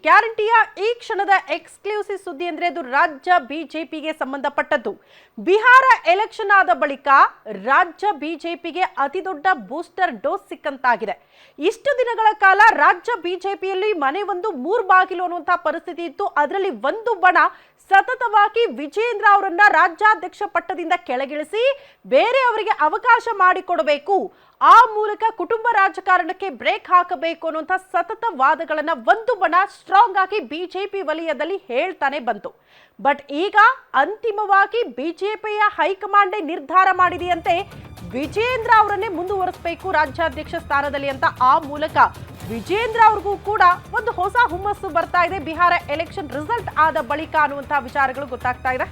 ಗ್ಯಾರಂಟಿಯ ಈ ಕ್ಷಣದ ಎಕ್ಸ್ಕ್ಲೂಸಿವ್ ಸುದ್ದಿ ಅಂದ್ರೆ ಅದು ರಾಜ್ಯ ಬಿಜೆಪಿಗೆ ಸಂಬಂಧಪಟ್ಟದ್ದು. ಬಿಹಾರ ಎಲೆಕ್ಷನ್ ಆದ ಬಳಿಕ ರಾಜ್ಯ ಬಿಜೆಪಿಗೆ ಅತಿ ದೊಡ್ಡ ಬೂಸ್ಟರ್ ಡೋಸ್ ಸಿಕ್ಕಂತಾಗಿದೆ. ಇಷ್ಟು ದಿನಗಳ ಕಾಲ ರಾಜ್ಯ ಬಿಜೆಪಿಯಲ್ಲಿ ಮನೆ ಒಂದು ಮೂರು ಬಾಗಿಲು ಅನ್ನುವಂತಹ ಪರಿಸ್ಥಿತಿ ಇತ್ತು. ಅದರಲ್ಲಿ ಒಂದು ಬಣ ಸತತವಾಗಿ ವಿಜೇಂದ್ರ ಅವರನ್ನ ರಾಜ್ಯಾಧ್ಯಕ್ಷ ಪಟ್ಟದಿಂದ ಕೆಳಗಿಳಿಸಿ ಬೇರೆಯವರಿಗೆ ಅವಕಾಶ ಮಾಡಿಕೊಡಬೇಕು, ಆ ಮೂಲಕ ಕುಟುಂಬ ರಾಜಕಾರಣಕ್ಕೆ ಬ್ರೇಕ್ ಹಾಕಬೇಕು ಅನ್ನುವಂಥ ಸತತ ವಾದಗಳನ್ನ ಒಂದು ಬಣ ಸ್ಟ್ರಾಂಗ್ ಆಗಿ ಬಿಜೆಪಿ ವಲಯದಲ್ಲಿ ಹೇಳ್ತಾನೆ ಬಂತು. ಬಟ್ ಈಗ ಅಂತಿಮವಾಗಿ ಬಿಜೆಪಿಯ ಹೈಕಮಾಂಡೇ ನಿರ್ಧಾರ ಮಾಡಿದೆಯಂತೆ ವಿಜೇಂದ್ರ ಅವರನ್ನೇ ಮುಂದುವರಿಸಬೇಕು ರಾಜ್ಯಾಧ್ಯಕ್ಷ ಸ್ಥಾನದಲ್ಲಿ ಅಂತ. ಆ ಮೂಲಕ ವಿಜೇಂದ್ರ ಅವ್ರಿಗೂ ಕೂಡ ಒಂದು ಹೊಸ ಹುಮ್ಮಸ್ಸು ಬರ್ತಾ ಇದೆ ಬಿಹಾರ ಎಲೆಕ್ಷನ್ ರಿಸಲ್ಟ್ ಆದ ಬಳಿಕ ಅನ್ನುವಂತಹ ವಿಚಾರಗಳು ಗೊತ್ತಾಗ್ತಾ ಇದೆ.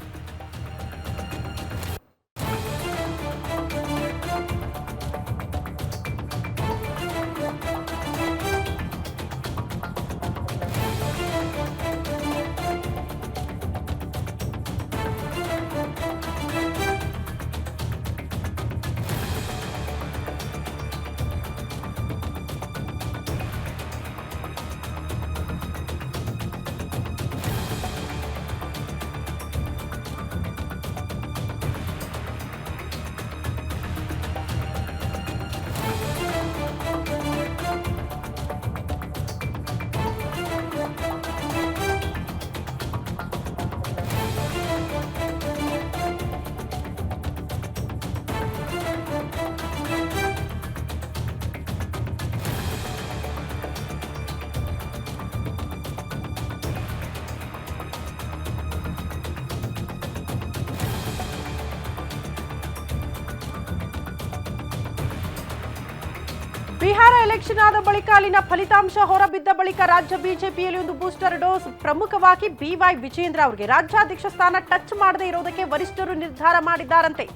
ಬಿಹಾರ ಎಲೆಕ್ಷನ್ ಆದ ಬಳಿಕ ಅಲ್ಲಿನ ಫಲಿತಾಂಶ ಹೊರಬಿದ್ದ ಬಳಿಕ ರಾಜ್ಯ ಬಿಜೆಪಿಯಲ್ಲಿ ಒಂದು ಬೂಸ್ಟರ್ ಡೋಸ್. ಪ್ರಮುಖವಾಗಿ ಬಿವೈ ವಿಜೇಂದ್ರ ಅವರಿಗೆ ರಾಜ್ಯಾಧ್ಯಕ್ಷ ಸ್ಥಾನ ಟಚ್ ಮಾಡದೇ ಇರೋದಕ್ಕೆ ವರಿಷ್ಠರು ನಿರ್ಧಾರ ಮಾಡಿದ್ದಾರಂತೆ.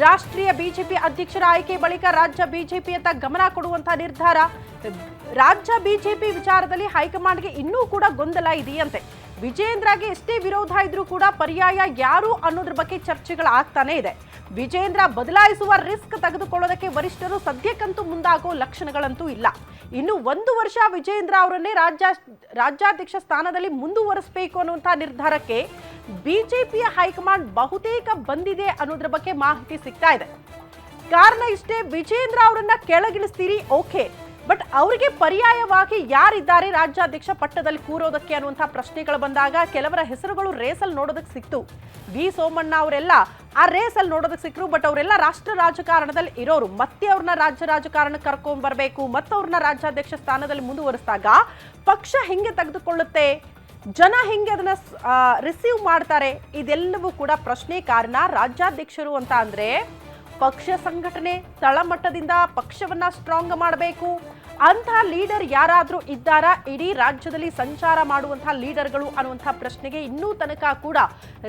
ರಾಷ್ಟ್ರೀಯ ಬಿಜೆಪಿ ಅಧ್ಯಕ್ಷರ ಆಯ್ಕೆ ಬಳಿಕ ರಾಜ್ಯ ಬಿಜೆಪಿಯತ್ತ ಗಮನ ಕೊಡುವಂತಹ ನಿರ್ಧಾರ. ರಾಜ್ಯ ಬಿಜೆಪಿ ವಿಚಾರದಲ್ಲಿ ಹೈಕಮಾಂಡ್ಗೆ ಇನ್ನೂ ಕೂಡ ಗೊಂದಲ ಇದೆಯಂತೆ. ವಿಜೇಂದ್ರಗೆ ಎಷ್ಟೇ ವಿರೋಧ ಇದ್ರೂ ಕೂಡ ಪರ್ಯಾಯ ಯಾರು ಅನ್ನೋದ್ರ ಬಗ್ಗೆ ಚರ್ಚೆಗಳಾಗ್ತಾನೆ ಇದೆ. ವಿಜೇಂದ್ರ ಬದಲಾಯಿಸುವ ರಿಸ್ಕ್ ತೆಗೆದುಕೊಳ್ಳೋದಕ್ಕೆ ವರಿಷ್ಠರು ಸದ್ಯಕ್ಕಂತೂ ಮುಂದಾಗೋ ಲಕ್ಷಣಗಳಂತೂ ಇಲ್ಲ. ಇನ್ನು ಒಂದು ವರ್ಷ ವಿಜೇಂದ್ರ ಅವರನ್ನೇ ರಾಜ್ಯಾಧ್ಯಕ್ಷ ಸ್ಥಾನದಲ್ಲಿ ಮುಂದುವರಿಸಬೇಕು ಅನ್ನುವಂತಹ ನಿರ್ಧಾರಕ್ಕೆ ಬಿಜೆಪಿಯ ಹೈಕಮಾಂಡ್ ಬಹುತೇಕ ಬಂದಿದೆ ಅನ್ನೋದ್ರ ಬಗ್ಗೆ ಮಾಹಿತಿ ಸಿಗ್ತಾ ಇದೆ. ಕಾರಣ ಇಷ್ಟೇ, ವಿಜೇಂದ್ರ ಅವರನ್ನ ಕೆಳಗಿಳಿಸ್ತೀರಿ ಓಕೆ, ಬಟ್ ಅವರಿಗೆ ಪರ್ಯಾಯವಾಗಿ ಯಾರಿದ್ದಾರೆ ರಾಜ್ಯಾಧ್ಯಕ್ಷ ಪಟ್ಟದಲ್ಲಿ ಕೂರೋದಕ್ಕೆ ಅನ್ನುವಂತಹ ಪ್ರಶ್ನೆಗಳು ಬಂದಾಗ ಕೆಲವರ ಹೆಸರುಗಳು ರೇಸಲ್ಲಿ ನೋಡೋದಕ್ಕೆ ಸಿಕ್ತು. ವಿ ಸೋಮಣ್ಣ ಅವರೆಲ್ಲ ಆ ರೇಸಲ್ಲಿ ನೋಡೋದಕ್ಕೆ ಸಿಕ್ಕರು. ಬಟ್ ಅವರೆಲ್ಲ ರಾಷ್ಟ್ರ ರಾಜಕಾರಣದಲ್ಲಿ ಇರೋರು. ಮತ್ತೆ ಅವ್ರನ್ನ ರಾಜ್ಯ ರಾಜಕಾರಣಕ್ಕೆ ಕರ್ಕೊಂಡ್ ಬರಬೇಕು, ಮತ್ತವ್ರನ್ನ ರಾಜ್ಯಾಧ್ಯಕ್ಷ ಸ್ಥಾನದಲ್ಲಿ ಮುಂದುವರಿಸಿದಾಗ ಪಕ್ಷ ಹೆಂಗೆ ತೆಗೆದುಕೊಳ್ಳುತ್ತೆ, ಜನ ಹೆಂಗೆ ಅದನ್ನ ರಿಸೀವ್ ಮಾಡ್ತಾರೆ, ಇದೆಲ್ಲವೂ ಕೂಡ ಪ್ರಶ್ನೆ. ಕಾರಣ ರಾಜ್ಯಾಧ್ಯಕ್ಷರು ಅಂತ ಅಂದ್ರೆ ಪಕ್ಷ ಸಂಘಟನೆ ತಳಮಟ್ಟದಿಂದ ಪಕ್ಷವನ್ನ ಸ್ಟ್ರಾಂಗ್ ಮಾಡಬೇಕು. ಅಂತಹ ಲೀಡರ್ ಯಾರಾದ್ರೂ ಇದ್ದಾರಾ ಇಡೀ ರಾಜ್ಯದಲ್ಲಿ ಸಂಚಾರ ಮಾಡುವಂತಹ ಲೀಡರ್ಗಳು ಅನ್ನುವಂತಹ ಪ್ರಶ್ನೆಗೆ ಇನ್ನೂ ತನಕ ಕೂಡ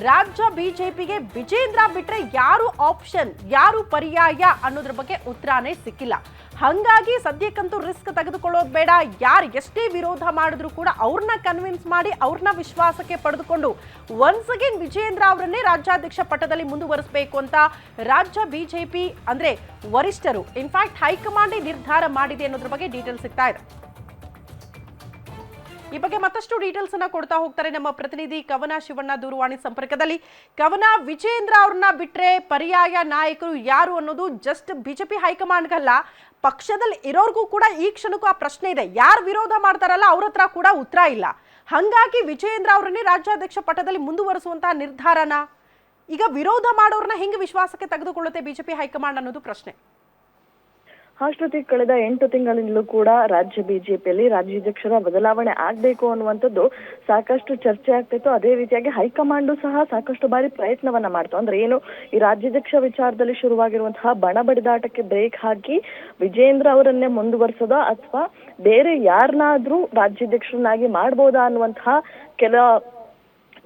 ರಾಜ್ಯ ಬಿಜೆಪಿಗೆ ವಿಜೇಂದ್ರ ಬಿಟ್ರೆ ಯಾರು ಆಪ್ಷನ್, ಯಾರು ಪರ್ಯಾಯ ಅನ್ನೋದ್ರ ಬಗ್ಗೆ ಉತ್ತರನೇ ಸಿಕ್ಕಿಲ್ಲ. ಹಂಗಾಗಿ ಸದ್ಯಕ್ಕಂತೂ ರಿಸ್ಕ್ ತೆಗೆದುಕೊಳ್ಳೋದು ಬೇಡ. ಯಾರು ಎಷ್ಟೇ ವಿರೋಧ ಮಾಡಿದ್ರು ಕೂಡ ಅವ್ರನ್ನ ಕನ್ವಿನ್ಸ್ ಮಾಡಿ ಅವ್ರನ್ನ ವಿಶ್ವಾಸಕ್ಕೆ ಪಡೆದುಕೊಂಡು ಒನ್ಸ್ ಅಗೇನ್ ವಿಜೇಂದ್ರ ಅವರನ್ನೇ ರಾಜ್ಯಾಧ್ಯಕ್ಷ ಪಟ್ಟದಲ್ಲಿ ಮುಂದುವರಿಸಬೇಕು ಅಂತ ರಾಜ್ಯ ಬಿಜೆಪಿ ಅಂದ್ರೆ ವರಿಷ್ಠರು, ಇನ್ಫ್ಯಾಕ್ಟ್ ಹೈಕಮಾಂಡ್ ನಿರ್ಧಾರ ಮಾಡಿದೆ ಅನ್ನೋದ್ರ ಬಗ್ಗೆ ಡೀಟೇಲ್ಸ್ ಸಿಗ್ತಾ ಇದೆ. ಈ ಬಗ್ಗೆ ಮತ್ತಷ್ಟು ಡೀಟೇಲ್ಸ್ ಅನ್ನ ಕೊಡ್ತಾ ಹೋಗ್ತಾರೆ ನಮ್ಮ ಪ್ರತಿನಿಧಿ ಕವನ ಶಿವಣ್ಣ ದೂರವಾಣಿ ಸಂಪರ್ಕದಲ್ಲಿ. ಕವನ, ವಿಜೇಂದ್ರ ಅವ್ರನ್ನ ಬಿಟ್ರೆ ಪರ್ಯಾಯ ನಾಯಕರು ಯಾರು ಅನ್ನೋದು ಜಸ್ಟ್ ಬಿಜೆಪಿ ಹೈಕಮಾಂಡ್ಗಲ್ಲ, ಪಕ್ಷದಲ್ಲಿ ಇರೋರ್ಗೂ ಕೂಡ ಈ ಕ್ಷಣಕ್ಕೂ ಆ ಪ್ರಶ್ನೆ ಇದೆ. ಯಾರು ವಿರೋಧ ಮಾಡ್ತಾರಲ್ಲ ಅವ್ರ ಹತ್ರ ಕೂಡ ಉತ್ತರ ಇಲ್ಲ. ಹಂಗಾಗಿ ವಿಜೇಂದ್ರ ಅವರನ್ನೇ ರಾಜ್ಯಾಧ್ಯಕ್ಷ ಪಟ್ಟದಲ್ಲಿ ಮುಂದುವರಿಸುವಂತಹ ನಿರ್ಧಾರನ ಈಗ ವಿರೋಧ ಮಾಡೋರ್ನ ಹೆಂಗೆ ವಿಶ್ವಾಸಕ್ಕೆ ತೆಗೆದುಕೊಳ್ಳುತ್ತೆ ಬಿಜೆಪಿ ಹೈಕಮಾಂಡ್ ಅನ್ನೋದು ಪ್ರಶ್ನೆ. ಶ್ರುತಿ, ಕಳೆದ 8 ತಿಂಗಳಿಂದಲೂ ಕೂಡ ರಾಜ್ಯ ಬಿಜೆಪಿಯಲ್ಲಿ ರಾಜ್ಯಾಧ್ಯಕ್ಷರ ಬದಲಾವಣೆ ಆಗ್ಬೇಕು ಅನ್ನುವಂಥದ್ದು ಸಾಕಷ್ಟು ಚರ್ಚೆ ಆಗ್ತಿತ್ತು. ಅದೇ ರೀತಿಯಾಗಿ ಹೈಕಮಾಂಡು ಸಹ ಸಾಕಷ್ಟು ಬಾರಿ ಪ್ರಯತ್ನವನ್ನ ಮಾಡ್ತು. ಅಂದ್ರೆ ಏನು, ಈ ರಾಜ್ಯಾಧ್ಯಕ್ಷ ವಿಚಾರದಲ್ಲಿ ಶುರುವಾಗಿರುವಂತಹ ಬಣ ಬಡಿದಾಟಕ್ಕೆ ಬ್ರೇಕ್ ಹಾಕಿ ವಿಜೇಂದ್ರ ಅವರನ್ನೇ ಮುಂದುವರಿಸೋದಾ ಅಥವಾ ಬೇರೆ ಯಾರನ್ನಾದ್ರೂ ರಾಜ್ಯಾಧ್ಯಕ್ಷರನ್ನಾಗಿ ಮಾಡ್ಬೋದಾ ಅನ್ನುವಂತಹ ಕೆಲ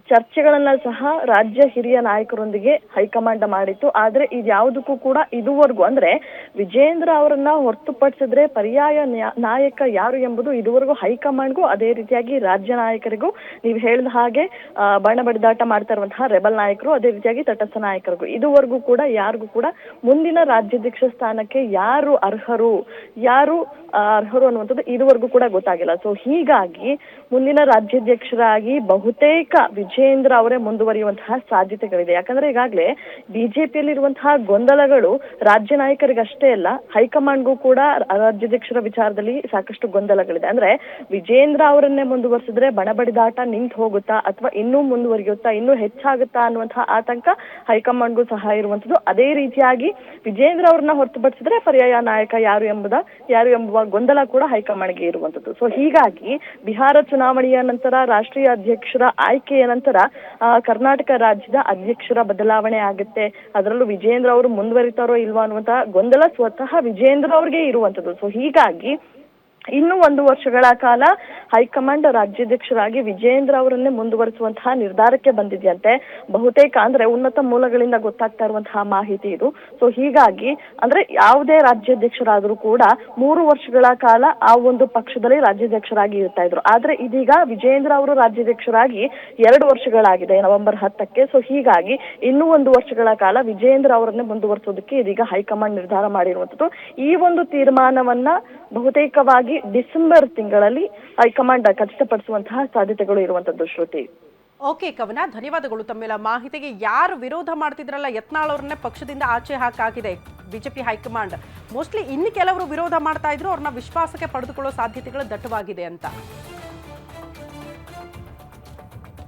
ಚರ್ಚೆಗಳನ್ನ ಸಹ ರಾಜ್ಯ ಹಿರಿಯ ನಾಯಕರೊಂದಿಗೆ ಹೈಕಮಾಂಡ್ ಮಾಡಿತ್ತು. ಆದ್ರೆ ಇದ್ಯಾವುದಕ್ಕೂ ಕೂಡ ಇದುವರೆಗೂ ಅಂದ್ರೆ ವಿಜೇಂದ್ರ ಅವರನ್ನ ಹೊರತುಪಡಿಸಿದ್ರೆ ಪರ್ಯಾಯ ನಾಯಕ ಯಾರು ಎಂಬುದು ಇದುವರೆಗೂ ಹೈಕಮಾಂಡ್ಗೂ ಅದೇ ರೀತಿಯಾಗಿ ರಾಜ್ಯ ನಾಯಕರಿಗೂ ನೀವು ಹೇಳಿದ ಹಾಗೆ ಬಣ್ಣ ಬಡಿದಾಟ ಮಾಡ್ತಾ ಇರುವಂತಹ ರೆಬಲ್ ನಾಯಕರು ಅದೇ ರೀತಿಯಾಗಿ ತಟಸ್ಥ ನಾಯಕರಿಗೂ ಇದುವರೆಗೂ ಕೂಡ ಯಾರಿಗೂ ಕೂಡ ಮುಂದಿನ ರಾಜ್ಯಾಧ್ಯಕ್ಷ ಸ್ಥಾನಕ್ಕೆ ಯಾರು ಅರ್ಹರು ಅನ್ನುವಂಥದ್ದು ಇದುವರೆಗೂ ಕೂಡ ಗೊತ್ತಾಗಿಲ್ಲ. ಸೊ ಹೀಗಾಗಿ ಮುಂದಿನ ರಾಜ್ಯಾಧ್ಯಕ್ಷರಾಗಿ ಬಹುತೇಕ ವಿಜೇಂದ್ರ ಅವರೇ ಮುಂದುವರಿಯುವಂತಹ ಸಾಧ್ಯತೆಗಳಿದೆ. ಯಾಕಂದ್ರೆ ಈಗಾಗಲೇ ಬಿಜೆಪಿಯಲ್ಲಿರುವಂತಹ ಗೊಂದಲಗಳು ರಾಜ್ಯ ನಾಯಕರಿಗಷ್ಟೇ ಅಲ್ಲ, ಹೈಕಮಾಂಡ್ಗೂ ಕೂಡ ರಾಜ್ಯಾಧ್ಯಕ್ಷರ ವಿಚಾರದಲ್ಲಿ ಸಾಕಷ್ಟು ಗೊಂದಲಗಳಿದೆ. ಅಂದ್ರೆ ವಿಜೇಂದ್ರ ಅವರನ್ನೇ ಮುಂದುವರಿಸಿದ್ರೆ ಬಣಬಡಿದಾಟ ನಿಂತು ಹೋಗುತ್ತಾ ಅಥವಾ ಇನ್ನೂ ಮುಂದುವರಿಯುತ್ತಾ ಇನ್ನೂ ಹೆಚ್ಚಾಗುತ್ತಾ ಅನ್ನುವಂತಹ ಆತಂಕ ಹೈಕಮಾಂಡ್ಗೂ ಸಹ ಇರುವಂತದ್ದು. ಅದೇ ರೀತಿಯಾಗಿ ವಿಜೇಂದ್ರ ಅವರನ್ನ ಹೊರತುಪಡಿಸಿದ್ರೆ ಪರ್ಯಾಯ ನಾಯಕ ಯಾರು ಎಂಬುವ ಗೊಂದಲ ಕೂಡ ಹೈಕಮಾಂಡ್ಗೆ ಇರುವಂತದ್ದು. ಸೊ ಹೀಗಾಗಿ ಬಿಹಾರ ಚುನಾವಣೆಯ ನಂತರ ರಾಷ್ಟ್ರೀಯ ಅಧ್ಯಕ್ಷರ ಆಯ್ಕೆಯ ನಂತರ ಕರ್ನಾಟಕ ರಾಜ್ಯದ ಅಧ್ಯಕ್ಷರ ಬದಲಾವಣೆ ಆಗುತ್ತೆ. ಅದರಲ್ಲೂ ವಿಜೇಂದ್ರ ಅವರು ಮುಂದುವರಿತಾರೋ ಇಲ್ವಾ ಅನ್ನುವಂತಹ ಗೊಂದಲ ಸ್ವತಃ ವಿಜೇಂದ್ರ ಅವ್ರಿಗೆ ಇರುವಂತದ್ದು. ಸೊ ಹೀಗಾಗಿ ಇನ್ನು 1 ವರ್ಷಗಳ ಕಾಲ ಹೈಕಮಾಂಡ್ ರಾಜ್ಯಾಧ್ಯಕ್ಷರಾಗಿ ವಿಜೇಂದ್ರ ಅವರನ್ನೇ ಮುಂದುವರಿಸುವಂತಹ ನಿರ್ಧಾರಕ್ಕೆ ಬಂದಿದೆಯಂತೆ ಬಹುತೇಕ. ಅಂದ್ರೆ ಉನ್ನತ ಮೂಲಗಳಿಂದ ಗೊತ್ತಾಗ್ತಾ ಇರುವಂತಹ ಮಾಹಿತಿ ಇದು. ಸೊ ಹೀಗಾಗಿ ಅಂದ್ರೆ ಯಾವುದೇ ರಾಜ್ಯಾಧ್ಯಕ್ಷರಾದರೂ ಕೂಡ 3 ವರ್ಷಗಳ ಕಾಲ ಆ ಒಂದು ಪಕ್ಷದಲ್ಲಿ ರಾಜ್ಯಾಧ್ಯಕ್ಷರಾಗಿ ಇರ್ತಾ ಇದ್ರು. ಆದ್ರೆ ಇದೀಗ ವಿಜೇಂದ್ರ ಅವರು ರಾಜ್ಯಾಧ್ಯಕ್ಷರಾಗಿ 2 ವರ್ಷಗಳಾಗಿದೆ ನವೆಂಬರ್ 10ಕ್ಕೆ. ಸೊ ಹೀಗಾಗಿ ಇನ್ನೂ 1 ವರ್ಷಗಳ ಕಾಲ ವಿಜೇಂದ್ರ ಅವರನ್ನೇ ಮುಂದುವರಿಸೋದಕ್ಕೆ ಇದೀಗ ಹೈಕಮಾಂಡ್ ನಿರ್ಧಾರ ಮಾಡಿರುವಂತದ್ದು. ಈ ಒಂದು ತೀರ್ಮಾನವನ್ನ ಬಹುತೇಕವಾಗಿ ಡಿಸೆಂಬರ್ ತಿಂಗಳಲ್ಲಿ ಹೈಕಮಾಂಡ್ ಖಚಿತಪಡಿಸುವಂತಹ ಸಾಧ್ಯತೆಗಳು ಇರುವಂತದ್ದು. ಶ್ರುತಿ. ಓಕೆ ಕವನ, ಧನ್ಯವಾದಗಳು ತಮ್ಮೆಲ್ಲ ಮಾಹಿತಿಗೆ. ಯಾರು ವಿರೋಧ ಮಾಡ್ತಿದ್ರಲ್ಲ ಯತ್ನಾಳ್ ಅವ್ರನ್ನೇ ಪಕ್ಷದಿಂದ ಆಚೆ ಹಾಕಾಗಿದೆ ಬಿಜೆಪಿ ಹೈಕಮಾಂಡ್. ಮೋಸ್ಟ್ಲಿ ಇನ್ನು ಕೆಲವರು ವಿರೋಧ ಮಾಡ್ತಾ ಇದ್ರು, ಅವ್ರನ್ನ ವಿಶ್ವಾಸಕ್ಕೆ ಪಡೆದುಕೊಳ್ಳೋ ಸಾಧ್ಯತೆಗಳು ದಟ್ಟವಾಗಿದೆ ಅಂತ.